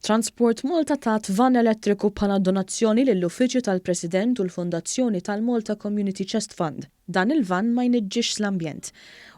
Transport Malta tat van elettriku bħala donazzjoni lill-Uffiċċju tal-President u l-Fondazzjoni tal-Malta Community Chest Fund. Dan il-van ma jniġġix l-ambjent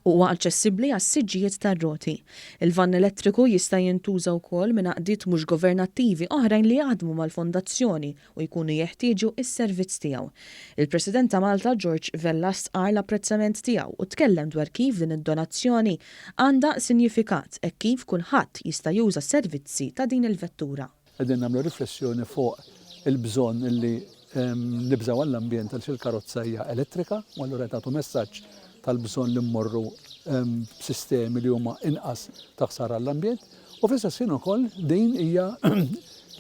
u huwa aċċessibbli għas-siġġijiet tar-roti. Il-van elettriku jista' jintuża wkoll minn għaqdiet mhux governattivi oħrajn li jaħdmu mal-Fondazzjoni u jkunu jeħtieġu is-servizz tiegħu. Il-President ta' Malta George Velas qal l-apprezzament tiegħu u tkellem dwar kif din id-donazzjoni għandha sinifikat e kif kulħadd jista' juża s-servizzi ta' din il-vettura. Qegħdin nagħmlu riflessjoni fuq il-bżonn li nibżgħu għall-ambjent għal il-karozza hija elettrika u allura tagħtu messaġġ tal-bżonn li mmorru b'sistemi li huma inqas taħsar għall-ambjent u fl-istess ħin ukoll din hija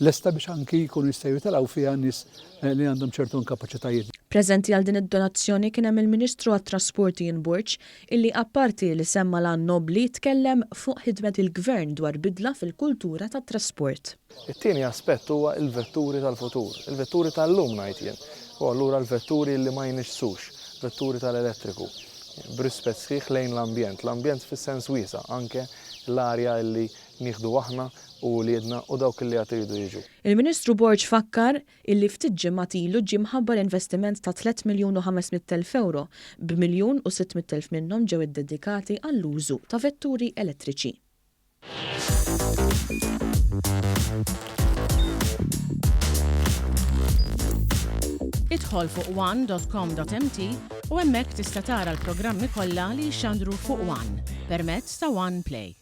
lesta biex anki jkunu jistgħu jitilgħu fiha nies li għandhom ċertu inkapaċitajiet. Preżenti għal din id-donazzjoni kien hemm il-Ministru għat-Trasporti Burġ illi apparti li semma lan nobli tkellem fuq ħidmet il-Gvern dwar bidla fil-kultura tat-trasport. It-tieni aspett huwa l-vetturi tal-futur, il-vetturi tal-lum ngħid jien, u allura l-vetturi li ma jnixsux, vetturi tal-elettriku. B'rispett sħiħ lejn l-ambjent, l-ambjent fis-sens wiesa, anke l-arja li nieħdu aħna u li jedna u dawk li għad iridu jiġu. Il-Ministru Borġ fakkar illi ftit ġimgħat ilu ġie mħabbar investiment ta' 3,500,000 euro, b'1,600,000 minnhom ġew iddedikati għall-użu ta' vetturi elettriċi. Idħol fuq one.com.mt u hemmhekk tista' tara l-programmi kollha li jxandru fuq One permezz ta' One Play.